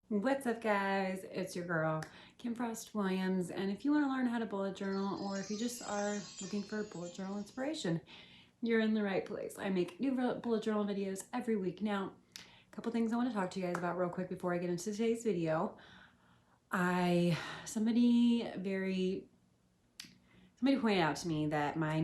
What's up, guys? It's your girl, Kim Frost Williams. And if you want to learn how to bullet journal, or if you just are looking for bullet journal inspiration, you're in the right place. I make new bullet journal videos every week. Now, a couple things I want to talk to you guys about real quick before I get into today's video. Somebody pointed out to me that my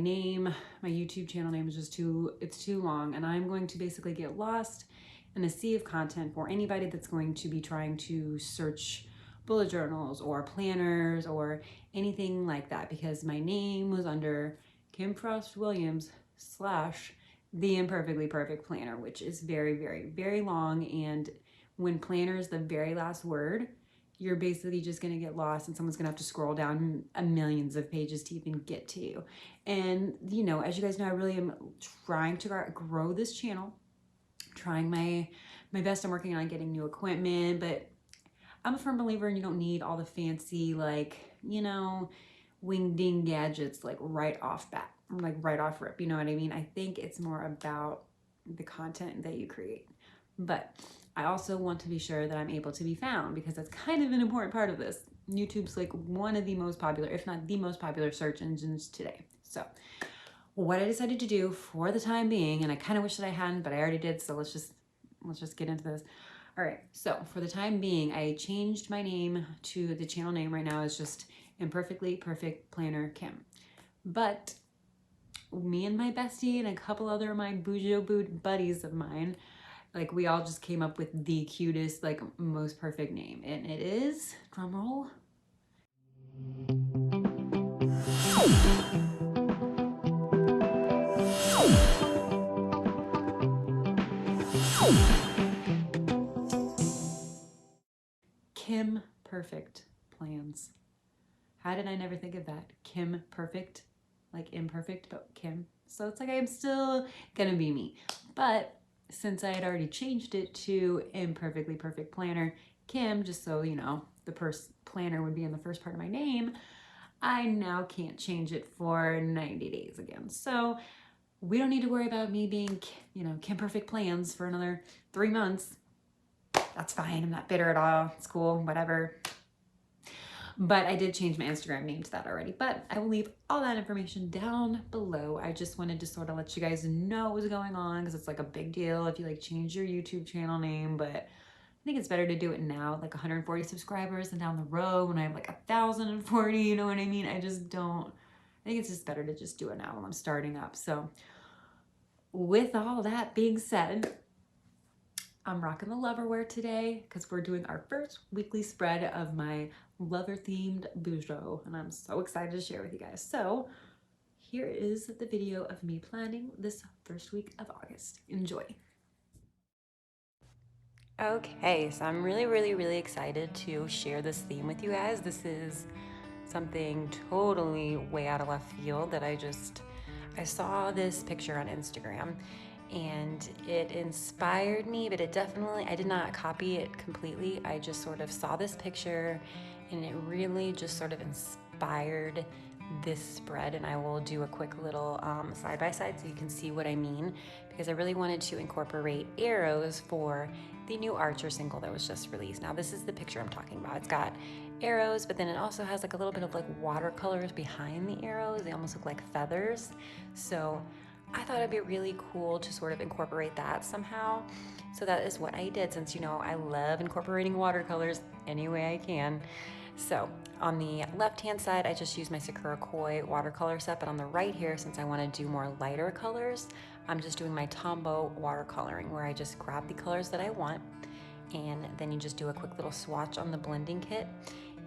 YouTube channel name is just too long, and I'm going to basically get lost in a sea of content for anybody that's going to be trying to search bullet journals or planners or anything like that, because my name was under Kim Frost Williams / the Imperfectly Perfect Planner, which is very, very, very long. And when planner is the very last word, you're basically just going to get lost, and someone's going to have to scroll down millions of pages to even get to you. And, you know, as you guys know, I really am trying to grow this channel, trying my best. I'm working on getting new equipment, but I'm a firm believer in you don't need all the fancy, like, you know, wing ding gadgets, like right off rip. You know what I mean? I think it's more about the content that you create. But I also want to be sure that I'm able to be found, because that's kind of an important part of this. YouTube's like one of the most popular, if not the most popular, search engines today. So what I decided to do for the time being, and I kind of wish that I hadn't, but I already did, so let's just get into this. All right, so for the time being, I changed my name to, the channel name right now is just Imperfectly Perfect Planner Kim. But me and my bestie and a couple other of my buddies of mine, like, we all just came up with the cutest, like, most perfect name. And it is, drumroll, Kim Perfect Plans. How did I never think of that? Kim Perfect, like imperfect, but Kim. So it's like I'm still gonna be me. But since I had already changed it to Imperfectly Perfect Planner Kim, just so you know, the planner would be in the first part of my name, I now can't change it for 90 days again. So we don't need to worry about me being, you know, Kim Perfect Plans for another 3 months. That's fine. I'm not bitter at all. It's cool, whatever. But I did change my Instagram name to that already. But I will leave all that information down below. I just wanted to sort of let you guys know what was going on, because it's like a big deal if you like change your YouTube channel name. But I think it's better to do it now, like 140 subscribers, than down the road when I have like 1,040, you know what I mean? I think it's just better to just do it now while I'm starting up. So with all that being said, I'm rocking the loverwear today because we're doing our first weekly spread of my lover themed bougeot, and I'm so excited to share with you guys. So here is the video of me planning this first week of August. Enjoy. Okay, so I'm really, really, really excited to share this theme with you guys. This is something totally way out of left field that I saw this picture on Instagram, and it inspired me, but I did not copy it completely. I just sort of saw this picture and it really just sort of inspired this spread, and I will do a quick little side by side so you can see what I mean, because I really wanted to incorporate arrows for the new Archer single that was just released. Now this is the picture I'm talking about. It's got arrows, but then it also has like a little bit of like watercolors behind the arrows. They almost look like feathers. So I thought it'd be really cool to sort of incorporate that somehow. So that is what I did, since, you know, I love incorporating watercolors any way I can. So on the left-hand side, I just use my Sakura Koi watercolor set, but on the right here, since I want to do more lighter colors, I'm just doing my Tombow watercoloring, where I just grab the colors that I want, and then you just do a quick little swatch on the blending kit.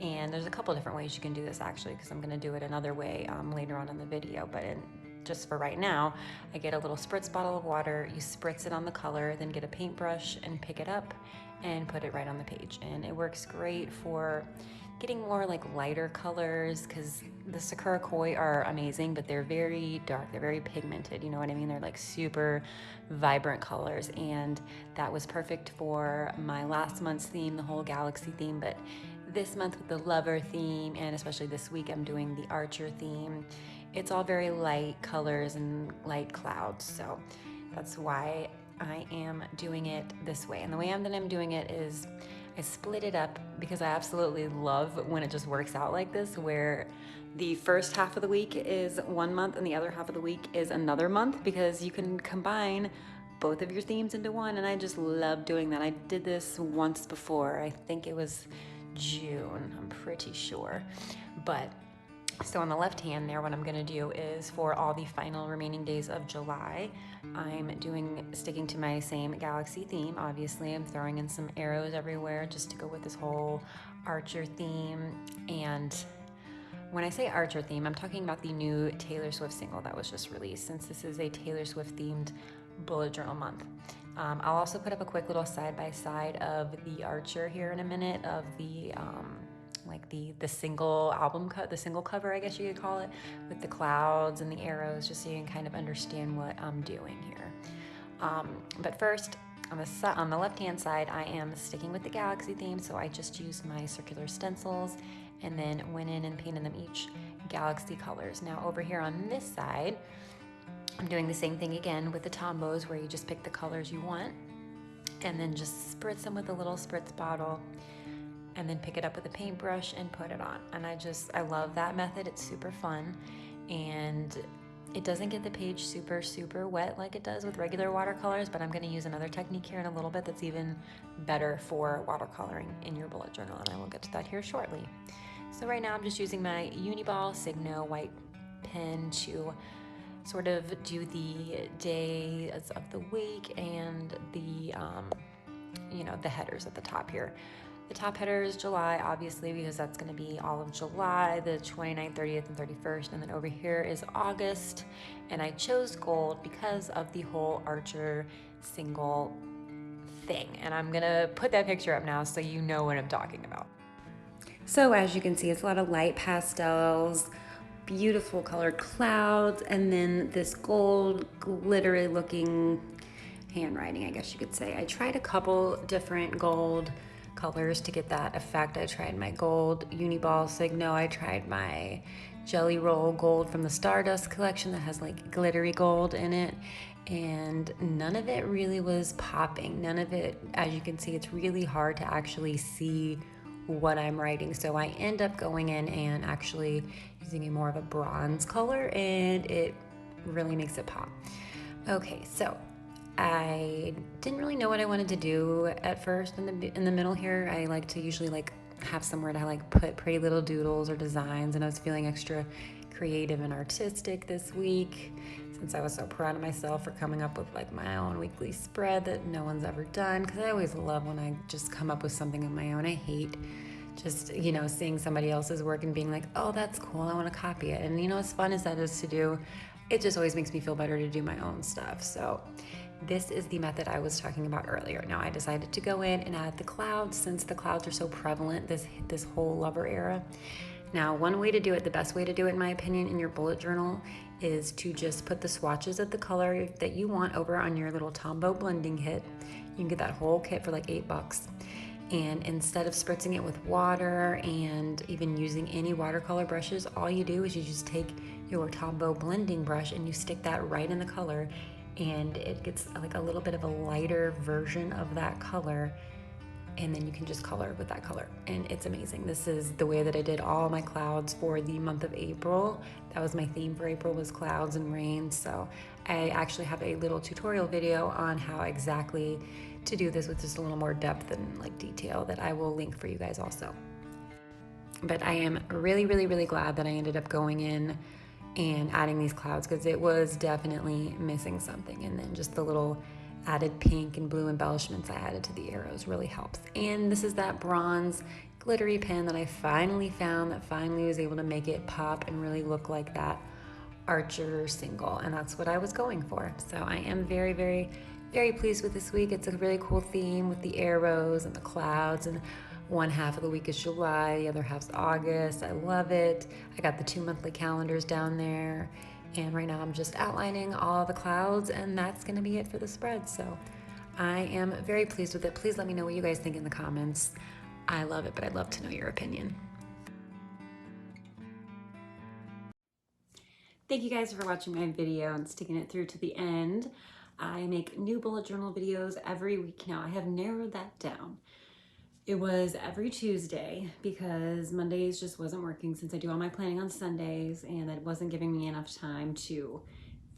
And there's a couple different ways you can do this, actually, because I'm going to do it another way later on in the video, but just for right now, I get a little spritz bottle of water, you spritz it on the color, then get a paintbrush and pick it up and put it right on the page. And it works great for getting more like lighter colors, because the Sakura Koi are amazing, but they're very dark, they're very pigmented, you know what I mean? They're like super vibrant colors, and that was perfect for my last month's theme, the whole galaxy theme. But this month with the lover theme, and especially this week, I'm doing the Archer theme. It's all very light colors and light clouds, so that's why I am doing it this way. And the way that I'm doing it is I split it up because I absolutely love when it just works out like this, where the first half of the week is one month and the other half of the week is another month, because you can combine both of your themes into one, and I just love doing that. I did this once before. I think it was June, I'm pretty sure. But so on the left hand there, what I'm gonna do is for all the final remaining days of July, I'm sticking to my same galaxy theme. Obviously, I'm throwing in some arrows everywhere just to go with this whole Archer theme. And when I say Archer theme, I'm talking about the new Taylor Swift single that was just released, since this is a Taylor Swift themed bullet journal month. I'll also put up a quick little side-by-side of the Archer here in a minute, of the like the single album cut, the single cover, I guess you could call it, with the clouds and the arrows, just so you can kind of understand what I'm doing here. But first, on the left-hand side, I am sticking with the galaxy theme, so I just used my circular stencils and then went in and painted them each galaxy colors. Now over here on this side, I'm doing the same thing again with the Tombos, where you just pick the colors you want and then just spritz them with a little spritz bottle, and then pick it up with a paintbrush and put it on. And I love that method. It's super fun, and it doesn't get the page super, super wet like it does with regular watercolors, but I'm gonna use another technique here in a little bit that's even better for watercoloring in your bullet journal, and I will get to that here shortly. So right now I'm just using my Uniball Signo white pen to sort of do the days of the week and the the headers at the top here. The top header is July, obviously, because that's going to be all of July, the 29th, 30th, and 31st. And then over here is August. And I chose gold because of the whole Archer single thing. And I'm going to put that picture up now so you know what I'm talking about. So as you can see, it's a lot of light pastels, beautiful colored clouds, and then this gold glittery looking handwriting, I guess you could say. I tried a couple different gold colors to get that effect. I tried my gold Uniball Signo. I tried my Jelly Roll gold from the Stardust collection that has like glittery gold in it, and none of it really was popping. None of it, as you can see, it's really hard to actually see what I'm writing. So I end up going in and actually using a more of a bronze color, and it really makes it pop. Okay, so I didn't really know what I wanted to do at first in the middle here. I like to usually like have somewhere to like put pretty little doodles or designs, and I was feeling extra creative and artistic this week, since I was so proud of myself for coming up with like my own weekly spread that no one's ever done, because I always love when I just come up with something of my own. I hate just seeing somebody else's work and being like, oh, that's cool, I want to copy it. And as fun as that is to do, it just always makes me feel better to do my own stuff. So this is the method I was talking about earlier. Now I decided to go in and add the clouds, since the clouds are so prevalent this whole Lover era. Now, one way to do it, the best way to do it in my opinion in your bullet journal, is to just put the swatches of the color that you want over on your little Tombow blending kit. You can get that whole kit for like $8. And instead of spritzing it with water and even using any watercolor brushes, all you do is you just take your Tombow blending brush and you stick that right in the color, and it gets like a little bit of a lighter version of that color, and then you can just color with that color, and it's amazing. This is the way that I did all my clouds for the month of April. That was my theme for April, was clouds and rain. So I actually have a little tutorial video on how exactly to do this with just a little more depth and like detail that I will link for you guys also. But I am really, really, really glad that I ended up going in and adding these clouds, because it was definitely missing something. And then just the little added pink and blue embellishments I added to the arrows really helps. And this is that bronze glittery pen that I finally found, that finally was able to make it pop and really look like that Archer single, and that's what I was going for. So I am very, very, very pleased with this week. It's a really cool theme with the arrows and the clouds, and one half of the week is July, the other half's August. I love it. I got the 2 monthly calendars down there, and right now I'm just outlining all the clouds, and that's gonna be it for the spread. So I am very pleased with it. Please let me know what you guys think in the comments. I love it, but I'd love to know your opinion. Thank you guys for watching my video and sticking it through to the end. I make new bullet journal videos every week now. I have narrowed that down. It was every Tuesday because Mondays just wasn't working since I do all my planning on Sundays, and that wasn't giving me enough time to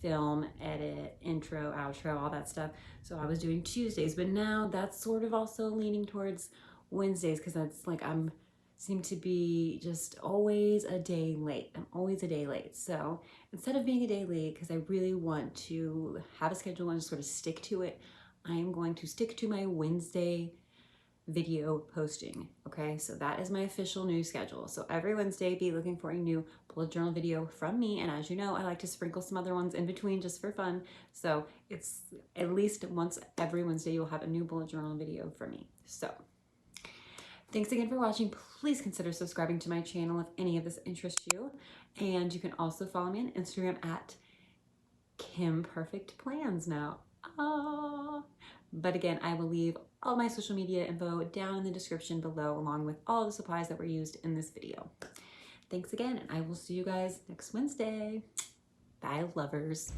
film, edit, intro, outro, all that stuff. So I was doing Tuesdays, but now that's sort of also leaning towards Wednesdays because that's like I'm seem to be just always a day late. I'm always a day late. So instead of being a day late, because I really want to have a schedule and just sort of stick to it, I am going to stick to my Wednesday video posting. Okay, so that is my official new schedule. So every Wednesday, be looking for a new bullet journal video from me. And as you know, I like to sprinkle some other ones in between just for fun. So it's at least once every Wednesday, you'll have a new bullet journal video from me. So thanks again for watching. Please consider subscribing to my channel if any of this interests you. And you can also follow me on Instagram at Kim Perfect Plans now. Ah. But again, I will leave all my social media info down in the description below, along with all the supplies that were used in this video. Thanks again, and I will see you guys next Wednesday. Bye, lovers.